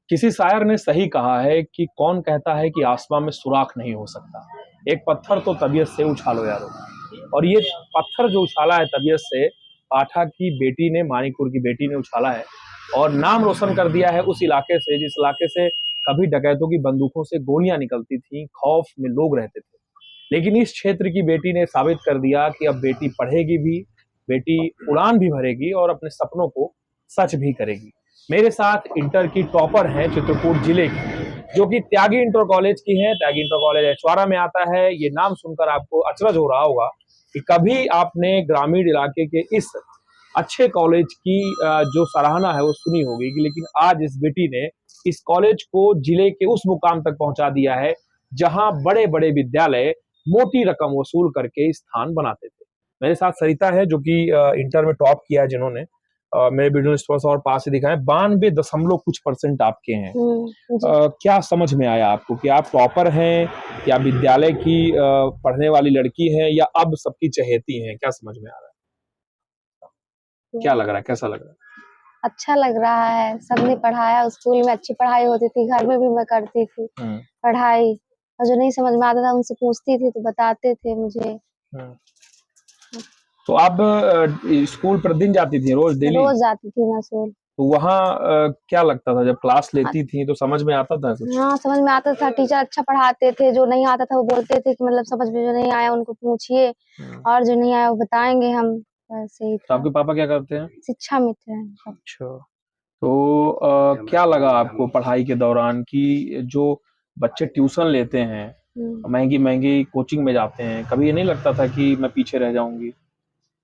किसी शायर ने सही कहा है कि कौन कहता है कि आसमां में सुराख नहीं हो सकता। एक पत्थर तो तबीयत से उछालो यारो। और ये पत्थर जो उछाला है तबीयत से, पाठा की बेटी ने, मानिकपुर की बेटी ने उछाला है और नाम रोशन कर दिया है उस इलाके से जिस इलाके से कभी डकैतों की बंदूकों से गोलियां निकलती थी, खौफ में लोग रहते थे। लेकिन इस क्षेत्र की बेटी ने साबित कर दिया कि अब बेटी पढ़ेगी भी, बेटी उड़ान भी भरेगी और अपने सपनों को सच भी करेगी। मेरे साथ इंटर की टॉपर हैं चित्रकूट जिले की, जो कि त्यागी इंटर कॉलेज की हैं। त्यागी इंटर कॉलेज एचवारा में आता है। ये नाम सुनकर आपको अचरज हो रहा होगा कि कभी आपने ग्रामीण इलाके के इस अच्छे कॉलेज की जो सराहना है वो सुनी होगी, लेकिन आज इस बेटी ने इस कॉलेज को जिले के उस मुकाम तक पहुंचा दिया है जहां बड़े बड़े विद्यालय मोटी रकम वसूल करके स्थान बनाते थे। मेरे साथ सरिता है, जो कि इंटर में टॉप किया है, जिन्होंने मेरे वीडियो और पास से दिखाए 92 आपके हैं। क्या समझ में आया आपको कि आप टॉपर हैं या विद्यालय की पढ़ने वाली लड़की है या अब सबकी चहेती हैं? क्या समझ में आ रहा है? क्या लग रहा है, कैसा लग रहा है? अच्छा लग रहा है। सबने पढ़ाया, स्कूल में अच्छी पढ़ाई होती थी, घर में भी मैं करती थी पढ़ाई, और जो नहीं समझ में आता था उनसे पूछती थी तो बताते थे मुझे। तो आप स्कूल प्रतिदिन जाती थी? रोज, डेली? रोज जाती थी मैं स्कूल। तो वहाँ क्या लगता था जब क्लास लेती थी तो समझ में आता था कुछ? हाँ, समझ में आता था। टीचर अच्छा पढ़ाते थे, जो नहीं आता था वो बोलते थे कि मतलब समझ में जो नहीं आया उनको पूछिए, और जो नहीं आया वो बताएंगे हम। ऐसे ही तो आपके पापा क्या करते हैं? शिक्षा में थे। अच्छा, तो क्या लगा आपको पढ़ाई के दौरान कि जो बच्चे ट्यूशन लेते हैं, महंगी महंगी कोचिंग में जाते हैं, कभी ये नहीं लगता था कि मैं पीछे रह जाऊंगी?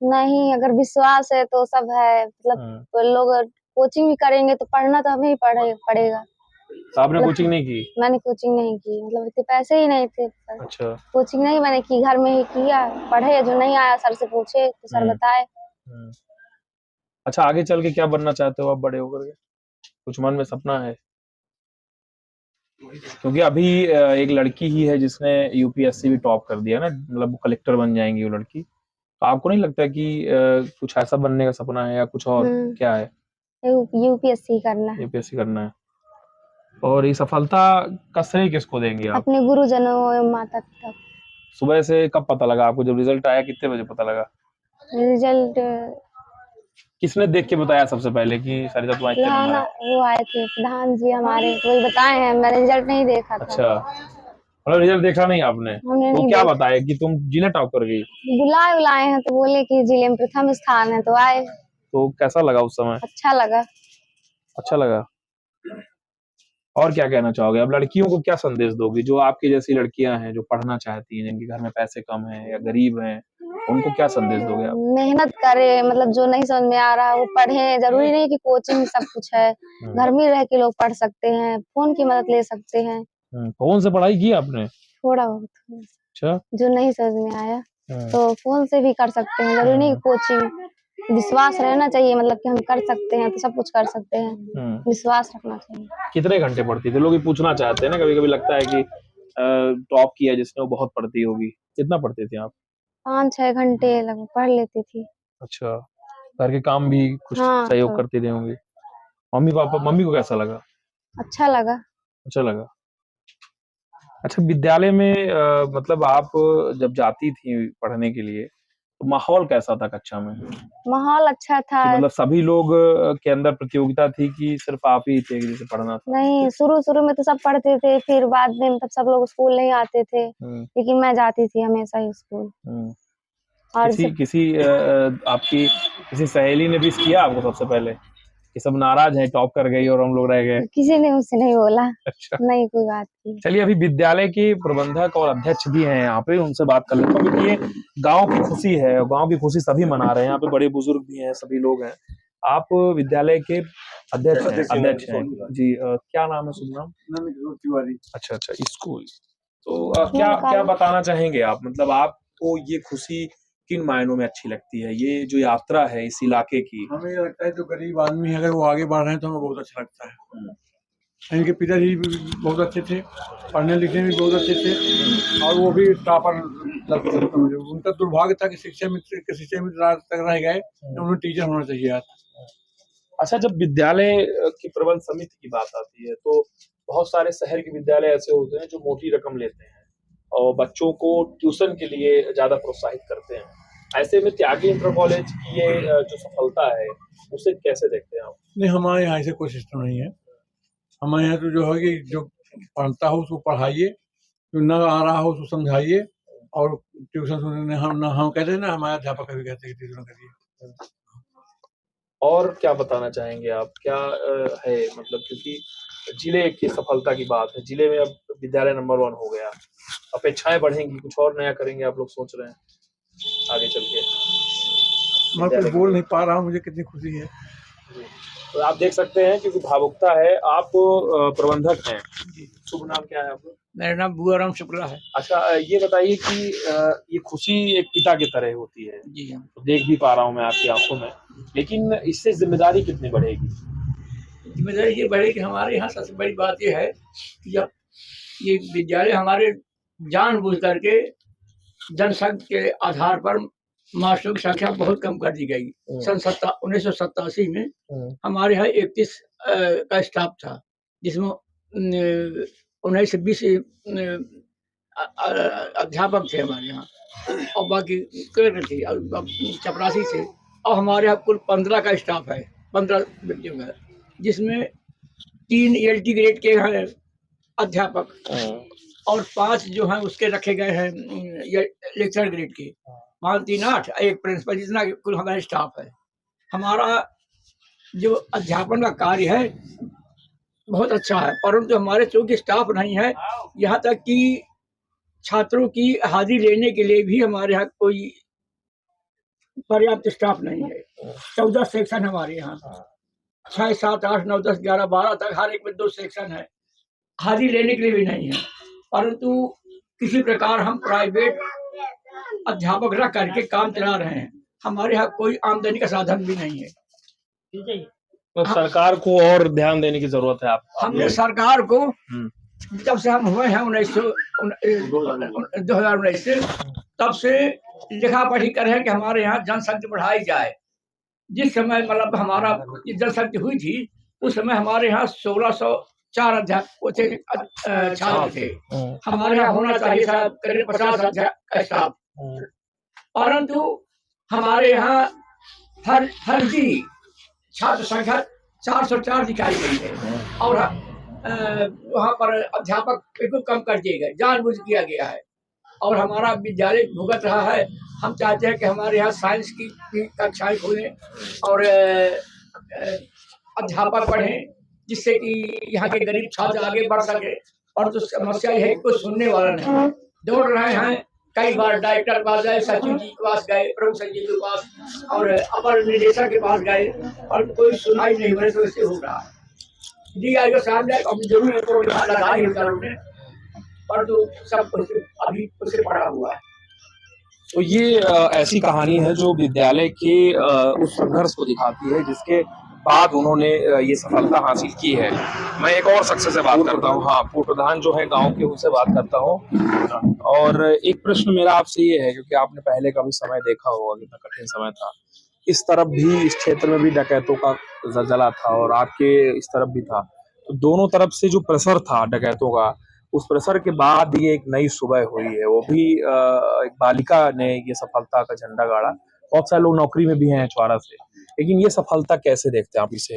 नहीं, अगर विश्वास है तो सब है। मतलब लोग कोचिंग भी करेंगे तो पढ़ना तो हमें ही पड़ेगा। तो आपने कोचिंग नहीं की? मैंने कोचिंग नहीं की, मतलब इतने पैसे ही नहीं थे। अच्छा, कोचिंग नहीं मैंने की, घर में ही किया। पढ़े, जो नहीं आया सर से पूछे तो सर बताए। अच्छा, आगे चल के क्या बनना चाहते हो आप बड़े होकर के? कुछ मन में सपना है? क्योंकि अभी एक लड़की ही है जिसने यूपीएससी भी टॉप कर दिया ना, मतलब कलेक्टर बन जाएंगी वो लड़की। तो आपको नहीं लगता कि कुछ ऐसा बनने का सपना है या कुछ और क्या है? यूपीएससी करना है। यूपीएससी करना है। और ये सफलता का श्रेय किसको देंगे आप? अपने गुरुजनों एवं माता पिता। सुबह से कब पता लगा आपको? जब रिजल्ट आया कितने बजे पता लगा? रिजल्ट किसने देख के बताया सबसे पहले कि सरिता तुम्हारे इतने नंबर है? वो आए थे प्रधान जी हमारे, वही बताए हैं। मैंने रिजल्ट नहीं देखा था। अच्छा, मतलब रिजल्ट देखा नहीं आपने? तो क्या बताया कि तुम जिले टॉप कर गई? बुलाए हैं तो बोले कि जिले में प्रथम स्थान है, तो आए। तो कैसा लगा उस समय? अच्छा लगा। अच्छा लगा। और क्या कहना चाहोगे? अब लड़कियों को क्या संदेश दोगे जो आपकी जैसी लड़कियां हैं, जो पढ़ना चाहती हैं, जिनके घर में पैसे कम हैं या गरीब हैं, उनको क्या संदेश दोगे आप? मेहनत करे, मतलब जो नहीं समझ में आ रहा है वो पढ़े। जरूरी नहीं कि कोचिंग सब कुछ है, घर में रह के लोग पढ़ सकते हैं, फोन की मदद ले सकते हैं। फोन से पढ़ाई की आपने? थोड़ा बहुत। अच्छा, जो नहीं समझ में आया तो फोन से भी कर सकते हैं, जरूरी नहीं कोचिंग। विश्वास रहना चाहिए, मतलब कि हम कर सकते हैं तो सब कुछ कर सकते हैं। विश्वास रखना चाहिए। कितने घंटे पढ़ती थी? लोग ये पूछना चाहते हैं ना, कभी कभी लगता है कि टॉप किया जिसने वो बहुत पढ़ती होगी। कितना पढ़ती थी आप? 5-6 घंटे लगभग पढ़ लेती थी। अच्छा, घर के काम भी कुछ सहयोग करती रही होंगी। मम्मी को कैसा लगा? अच्छा लगा। अच्छा लगा। अच्छा, विद्यालय में मतलब आप जब जाती थी पढ़ने के लिए तो माहौल कैसा था कक्षा में? माहौल अच्छा था। कि मतलब सभी लोग के अंदर प्रतियोगिता थी कि सिर्फ आप ही थे जिसे पढ़ना था? नहीं, शुरू में तो सब पढ़ते थे, फिर बाद में मतलब सब लोग स्कूल नहीं आते थे, लेकिन मैं जाती थी हमेशा ही स्कूल। और किसी आपकी किसी सहेली ने विश किया आपको सबसे पहले कि सब नाराज हैं, टॉप कर गई और हम लोग रह गए? किसी ने मुझसे नहीं बोला। अच्छा, नहीं, कोई बात नहीं। चलिए, अभी विद्यालय के प्रबंधक और अध्यक्ष भी हैं यहाँ पे, उनसे बात कर लेता हूँ क्योंकि ये गांव की खुशी है, गांव की खुशी सभी मना रहे हैं। यहाँ पे बड़े बुजुर्ग भी हैं, सभी लोग हैं। आप विद्यालय के अध्यक्ष हैं जी? क्या नाम है? शुभ नाम? तिवारी। अच्छा, स्कूल। तो क्या बताना चाहेंगे आप? मतलब आपको ये खुशी किन मायनों में अच्छी लगती है, ये जो यात्रा है इस इलाके की? हमें ये लगता है जो गरीब आदमी है अगर वो आगे बढ़ रहे हैं तो हमें बहुत अच्छा लगता है। इनके पिताजी भी बहुत अच्छे थे, पढ़ने लिखने में भी बहुत अच्छे थे, और वो भी टॉपर लगते थे मुझे। उनका दुर्भाग्य था कि शिक्षा मित्र आज तक रह गए, तो उन्हें टीचर होना चाहिए था। अच्छा, जब विद्यालय की प्रबंध समिति की बात आती है तो बहुत सारे शहर के विद्यालय ऐसे होते हैं जो मोटी रकम लेते हैं और बच्चों को ट्यूशन के लिए ज्यादा प्रोत्साहित करते हैं। ऐसे में त्यागी इंटर कॉलेज की ये जो सफलता है उसे कैसे देखते हैं आप? नहीं, हमारे यहाँ ऐसे कोई सिस्टम नहीं है। हमारे यहाँ तो जो है कि जो पढ़ता हो उसको पढ़ाइए, जो न आ रहा हो उसको समझाइए, और ट्यूशन हम कहते हैं ना, हमारे अध्यापक भी कहते हैं कि ट्यूशन करिए। और क्या बताना चाहेंगे आप? क्या है मतलब, क्योंकि जिले की सफलता की बात है, जिले में अब विद्यालय नंबर 1 हो गया, अपेक्षाएं बढ़ेंगी, कुछ और नया करेंगे आप लोग सोच रहे हैं आगे चल के? मैं कुछ विद्यालय के बोल लिए। नहीं पा रहा हूँ, मुझे कितनी खुशी है। जी। तो आप देख सकते हैं क्योंकि भावुकता है। आप प्रबंधक हैं, शुभ नाम क्या है आपका? मेरा नाम बुआराम शुक्ला है। अच्छा, ये बताइए कि ये खुशी एक पिता की तरह होती है, जी हाँ। तो देख भी पा रहा हूँ मैं आपकी आंखों में, लेकिन इससे जिम्मेदारी कितनी बढ़ेगी? जिम्मेदारी ये बढ़ी कि हमारे यहाँ सबसे बड़ी बात ये है कि जब ये विद्यालय हमारे जानबूझ करके जनसंख्या के आधार पर मास्टरों की संख्या बहुत कम कर दी गई। सन 1987 में हमारे यहाँ 31 का स्टाफ था, जिसमें 19 से 20 अध्यापक थे हमारे यहाँ, और बाकी क्लर्क थे और चपरासी थे। और हमारे यहाँ कुल 15 का स्टाफ है, 15 व्यक्तियों का, जिसमें 3 ELT ग्रेड के हैं अध्यापक और 5 जो हैं उसके रखे गए हैं ये लेक्चर ग्रेड के, 5 3 8 एक प्रिंसिपल, जितना कुल हमारा स्टाफ है। हमारा जो अध्यापन का कार्य है बहुत अच्छा है, परंतु हमारे चूंकि स्टाफ नहीं है, यहाँ तक कि छात्रों की हाजिरी लेने के लिए भी हमारे यहाँ कोई पर्याप्त स्टाफ नहीं है। 14 सेक्शन हमारे यहाँ, 6 7 8 9 10 11 12 तक हर एक में 2 सेक्शन है, हाजिरी लेने के लिए भी नहीं है। परंतु किसी प्रकार हम प्राइवेट अध्यापक रख करके काम चला रहे हैं। हमारे यहाँ कोई आमदनी का साधन भी नहीं है। तो सरकार को और ध्यान देने की जरूरत है। हमने सरकार को जब से हम हुए हैं 2019 से, तब से लिखा पढ़ी कर है कि हमारे यहाँ जनसंख्या बढ़ाई जाए। जिस समय मतलब हमारा जनसंख्या हुई थी उस समय हमारे यहाँ 1604 अध्यापक थे, छात्र थे। हमारे यहाँ होना चाहिए था करीब 50 अध्यापक स्टाफ, परंतु हमारे यहाँ फर्जी छात्र संख्या 404 दिखाई गई है और वहाँ पर अध्यापक बिल्कुल कम कर दिए गए, जानबूझ किया गया है। और हमारा विद्यालय भुगत रहा है। हम चाहते हैं कि हमारे यहाँ साइंस की कक्षाएं खुलें और अध्यापक पढ़ें, जिससे कि यहाँ के गरीब छात्र आगे बढ़ सके। और तो समस्या यह है कोई सुनने वाला नहीं, दौड़ रहे हैं। कई बार डायरेक्टर के पास गए, सचिव जी के पास गए, प्रमुख सचिव के पास और अपर निदेशक के पास गए, और कोई सुनाई नहीं हो रही। तो इससे हो रहा है जी आगे सामने जरूर लगा ही उन्होंने, परंतु सब कुछ अभी उससे पड़ा हुआ है। तो ये ऐसी कहानी है जो विद्यालय के उस संघर्ष को दिखाती है, जिसके बाद उन्होंने ये सफलता हासिल की है। मैं एक और शख्स से बात करता हूँ। हाँ, पूर्व प्रधान जो है गांव के, उनसे बात करता हूँ। और एक प्रश्न मेरा आपसे ये है, क्योंकि आपने पहले का भी समय देखा होगा, कितना कठिन समय था। इस तरफ भी, इस क्षेत्र में भी डकैतों का जलजला था और आपके इस तरफ भी था। तो दोनों तरफ से जो प्रेशर था डकैतों का, उस प्रेशर के बाद ये एक नई सुबह हुई है। वो भी एक बालिका ने ये सफलता का झंडा गाड़ा। बहुत सारे लोग नौकरी में भी हैं छुआरा से, लेकिन ये सफलता कैसे देखते हैं आप इसे?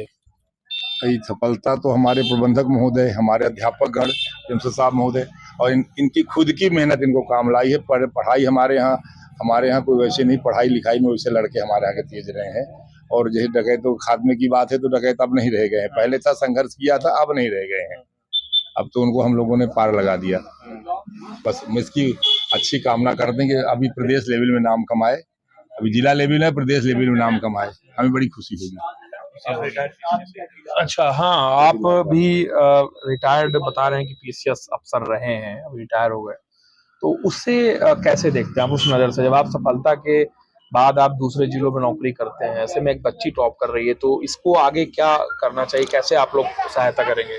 ये सफलता तो हमारे प्रबंधक महोदय, हमारे अध्यापक गण, जमशेद साहब महोदय और इनकी खुद की मेहनत इनको काम लाई है। पढ़ाई हमारे यहाँ कोई वैसे नहीं, पढ़ाई लिखाई में वैसे लड़के हमारे आगे तेज रहे हैं। और जैसे डकैतों खात्मे की बात है, तो डकैत अब नहीं रह गए हैं। पहले था, संघर्ष किया था, अब नहीं रह गए हैं। अब तो उनको हम लोगों ने पार लगा दिया। बस हम इसकी अच्छी कामना करते हैं कि अभी प्रदेश लेवल में नाम कमाए, अभी जिला लेवल है, प्रदेश लेवल में नाम कमाए, हमें बड़ी खुशी होगी। अच्छा, हाँ, आप भी रिटायर्ड बता रहे हैं कि PCS अफसर रहे हैं, अब रिटायर हो गए, तो उससे कैसे देखते हैं आप, उस नज़र से? जब आप सफलता के बाद आप दूसरे जिलों में नौकरी करते हैं, ऐसे में एक बच्ची टॉप कर रही है, तो इसको आगे क्या करना चाहिए, कैसे आप लोग सहायता करेंगे?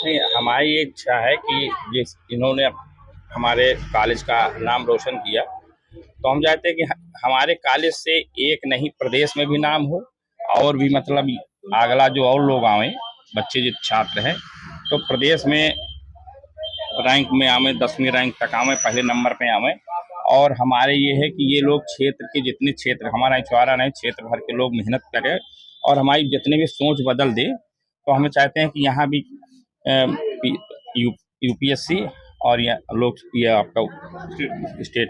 नहीं, हमारी ये इच्छा है कि जिस इन्होंने हमारे कॉलेज का नाम रोशन किया, तो हम चाहते हैं कि हमारे कॉलेज से एक नहीं, प्रदेश में भी नाम हो और भी मतलब अगला जो और लोग आवे बच्चे जो छात्र हैं तो प्रदेश में रैंक में आवे, 10वीं रैंक तक आवे, पहले नंबर पे आवे। और हमारे ये है कि ये लोग क्षेत्र के जितने क्षेत्र हमारा छुआरा नहीं, क्षेत्र भर के लोग मेहनत करें और हमारी जितने भी सोच बदल दे। तो हम चाहते हैं कि यहाँ भी यूपीएससी और ये आपका स्टेट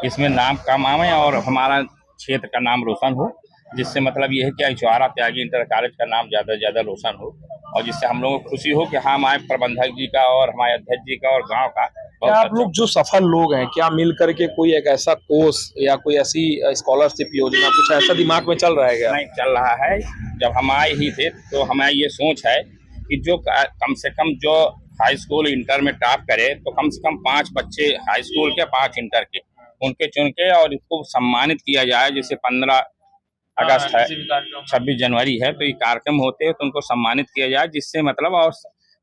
इसमें नाम कम आवे और हमारा क्षेत्र का नाम रोशन हो, जिससे मतलब ये है कि छुआरा त्यागी इंटर कॉलेज का नाम ज़्यादा से ज़्यादा रोशन हो और जिससे हम लोगों को खुशी हो कि हाँ हमारे प्रबंधक जी का और हमारे अध्यक्ष जी का और गांव का क्या आप लोग जो सफल लोग हैं क्या मिल करके कोई एक ऐसा कोर्स या कोई ऐसी स्कॉलरशिप योजना कुछ ऐसा दिमाग में चल रहा है क्या? नहीं चल रहा है। जब हम आए ही थे तो हमारी ये सोच है कि जो कम से कम जो हाई स्कूल इंटर में टॉप करे तो कम से कम 5 बच्चे हाई स्कूल के 5 इंटर के उनके चुन के और इसको सम्मानित किया जाए। जैसे 15 अगस्त है, 26 जनवरी है, तो ये कार्यक्रम होते हैं तो उनको सम्मानित किया जाए, जिससे मतलब और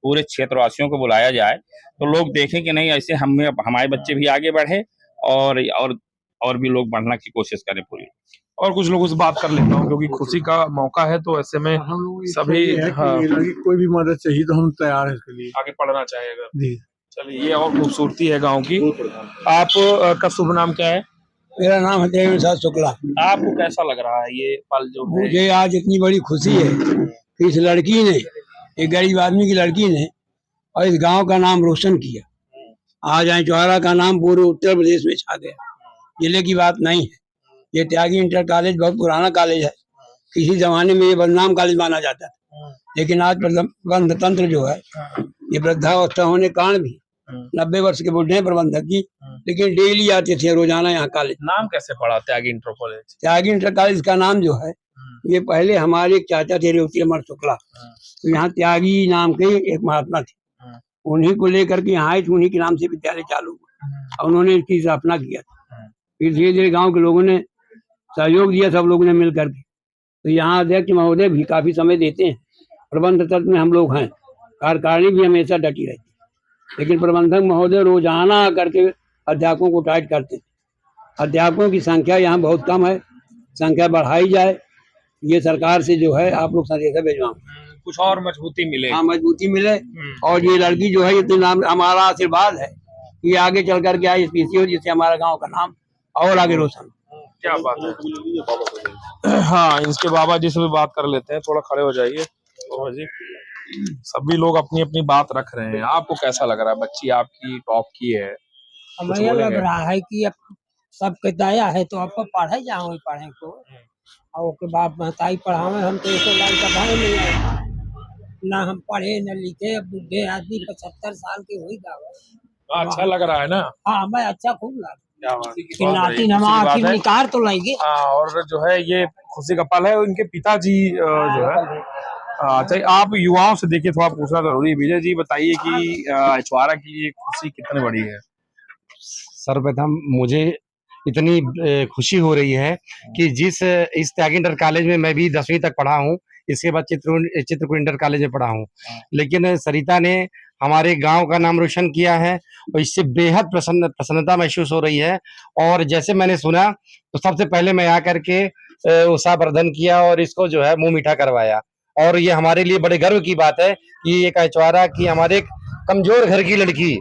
पूरे क्षेत्रवासियों को बुलाया जाए तो लोग देखें कि नहीं ऐसे हमारे बच्चे भी आगे बढ़े और भी लोग बढ़ने की कोशिश करें पूरी। और कुछ लोगों से बात कर लेता हूँ क्योंकि खुशी का मौका है तो ऐसे में हम लोग सभी कोई भी मदद चाहिए तो हम तैयार हैं इसके लिए, आगे पढ़ना चाहेगा। जी। चलिए ये और खूबसूरती है गांव की। आप का शुभ नाम क्या है? मेरा नाम है देवेंद्र प्रसाद शुक्ला। आपको कैसा लग रहा है ये पल जो है? मुझे आज इतनी बड़ी खुशी है कि इस लड़की ने, एक गरीब आदमी की लड़की ने और इस गांव का नाम रोशन किया। आज छुआरा का नाम पूरे उत्तर प्रदेश में छा गया। जिले की बात नहीं है। ये त्यागी इंटर कॉलेज बहुत पुराना कॉलेज है। किसी जमाने में ये बदनाम कॉलेज माना जाता था, लेकिन आज प्रबंध तंत्र जो है, ये वृद्धावस्था होने के कारण भी 90 वर्ष के बुढ़े हैं प्रबंधक जी, लेकिन डेली आते थे रोजाना यहाँ कॉलेज। नाम कैसे पड़ा त्यागी इंटर कॉलेज? त्यागी इंटर कॉलेज का नाम जो है, ये पहले हमारे एक चाचा थे रेवती अमर शुक्ला, तो यहाँ त्यागी नाम के एक महात्मा थे, उन्हीं को लेकर के यहाँ आए, उन्हीं के नाम से विद्यालय चालू हुआ और उन्होंने इसकी स्थापना किया था। फिर धीरे धीरे गाँव के लोगों ने सहयोग दिया, सब लोगों ने मिल करके। तो यहाँ अध्यक्ष महोदय भी काफी समय देते हैं। प्रबंध तंत्र में हम लोग हैं, कार्यकारिणी भी हमेशा डटी रहती है, लेकिन प्रबंधक महोदय रोजाना करके अध्यापकों को टाइट करते हैं। अध्यापकों की संख्या यहाँ बहुत कम है, संख्या बढ़ाई जाए, ये सरकार से जो है आप लोग संदेशा भिजवाओ, कुछ और मजबूती मिले। हाँ मजबूती मिले। और ये लड़की जो है इतने नाम, हमारा आशीर्वाद है कि आगे चल करके ISPC हो, जिससे हमारा गाँव का नाम और आगे रोशन। क्या बात है। हाँ इनके बाबा जी से भी बात कर लेते हैं, थोड़ा खड़े हो जाइए। बाबा जी सभी लोग अपनी अपनी बात रख रहे हैं, आपको कैसा लग रहा है? बच्ची आपकी टॉप की है, हमें यह लग रहा है कि अब सबके दया है तो अब पढ़े जाओ पढ़े को, और उसके बाद महताई पढ़ावे। हम तो ऐसे लाइन का भाई नहीं है, ना हम पढ़े न लिखे, अब बुढ़े आदमी 75 साल के हुई गाँव। अच्छा लग रहा है ना? हाँ हमें अच्छा खूब लगा क्या बात है। कि नाती हमारा निकार तो लाएंगे। हाँ और जो है ये खुशी का पल है। इनके पिताजी जो है, अच्छा आप युवाओं से देखिए, थोड़ा पूछना जरूरी है। विजय जी बताइए कि छुआरा की ये खुशी कितनी बड़ी है? सर्वप्रथम मुझे इतनी खुशी हो रही है कि इस त्यागी इंटर कॉलेज में मैं भी 10वीं तक पढ़ा हूँ, इसके बाद चित्रकूट इंटर कॉलेज में पढ़ा हूँ, लेकिन सरिता ने हमारे गांव का नाम रोशन किया है और इससे बेहद प्रसन्नता महसूस हो रही है। और जैसे मैंने सुना तो सबसे पहले मैं आकर के उत्साहवर्धन किया और इसको जो है मुंह मीठा करवाया। और ये हमारे लिए बड़े गर्व की बात है कि एक छुआरा की हमारे एक कमजोर घर की लड़की,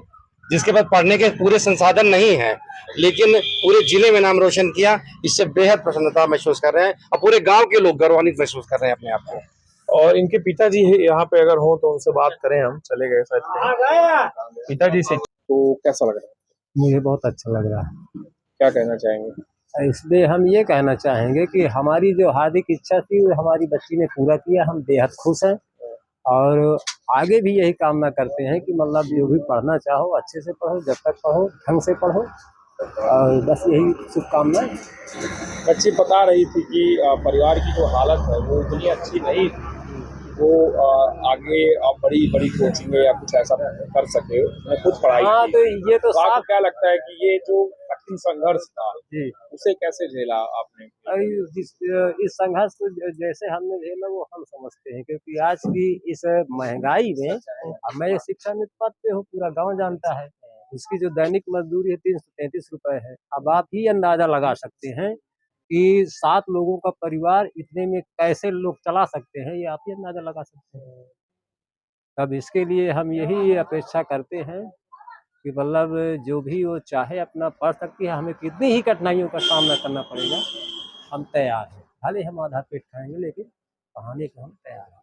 जिसके पास पढ़ने के पूरे संसाधन नहीं है, लेकिन पूरे जिले में नाम रोशन किया, इससे बेहद प्रसन्नता महसूस कर रहे हैं और पूरे गांव के लोग गौरवान्वित महसूस कर रहे हैं अपने आप को। और इनके पिताजी यहाँ पे अगर हो तो उनसे बात करें, हम चले गए शायद पिताजी से। तो कैसा लग रहा है? मुझे बहुत अच्छा लग रहा है। क्या कहना चाहेंगे? इसलिए हम ये कहना चाहेंगे कि हमारी जो हार्दिक इच्छा थी वो हमारी बच्ची ने पूरा किया, हम बेहद खुश हैं और आगे भी यही कामना करते हैं कि मतलब जो भी पढ़ना चाहो अच्छे से पढ़ो, जब तक पढ़ो ढंग से पढ़ो, और बस यही शुभकामनाएं। बच्ची बता रही थी कि परिवार की जो हालत है वो उतनी अच्छी नहीं थी, वो आगे बड़ी बड़ी कोचिंग या कुछ ऐसा कर सके, मैं खुद पढ़ाई। हाँ तो ये तो आपको क्या लगता है कि ये जो कठिन संघर्ष था जी, उसे कैसे झेला आपने? इस संघर्ष को जैसे हमने झेला वो हम समझते हैं, क्योंकि आज की इस महंगाई में, अब मैं शिक्षा मित्र पद पे हूँ, पूरा गांव जानता है, उसकी जो दैनिक मजदूरी है 333 रुपए है। अब आप ही अंदाजा लगा सकते हैं कि 7 लोगों का परिवार इतने में कैसे लोग चला सकते हैं, ये आप ही अंदाजा लगा सकते हैं। तब इसके लिए हम यही अपेक्षा करते हैं कि मतलब जो भी वो चाहे अपना पढ़ सकती है, हमें कितनी ही कठिनाइयों का सामना करना पड़ेगा, हम तैयार हैं। भले हम आधा पेट खाएंगे, लेकिन पढ़ाने को हम तैयार हैं।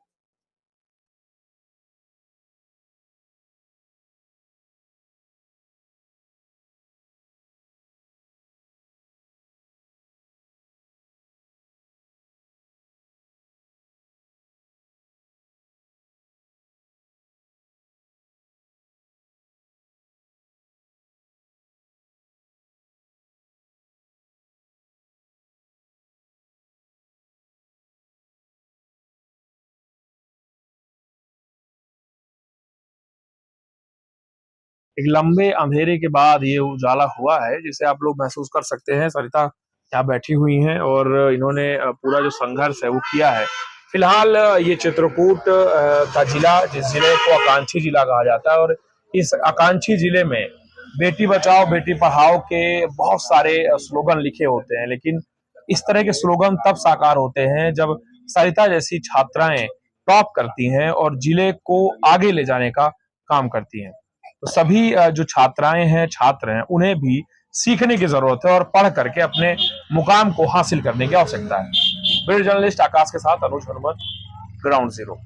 एक लंबे अंधेरे के बाद ये उजाला हुआ है, जिसे आप लोग महसूस कर सकते हैं। सरिता यहाँ बैठी हुई हैं और इन्होंने पूरा जो संघर्ष है वो किया है। फिलहाल ये चित्रकूट का जिला, जिस जिले को आकांक्षी जिला कहा जाता है, और इस आकांक्षी जिले में बेटी बचाओ बेटी पढ़ाओ के बहुत सारे स्लोगन लिखे होते हैं, लेकिन इस तरह के स्लोगन तब साकार होते हैं जब सरिता जैसी छात्राएं टॉप करती हैं और जिले को आगे ले जाने का काम करती हैं। तो सभी जो छात्राएं हैं, छात्र हैं, उन्हें भी सीखने की जरूरत है और पढ़ करके अपने मुकाम को हासिल करने की आवश्यकता है। वीडियो जर्नलिस्ट आकाश के साथ अनुज हनुमत, ग्राउंड जीरो।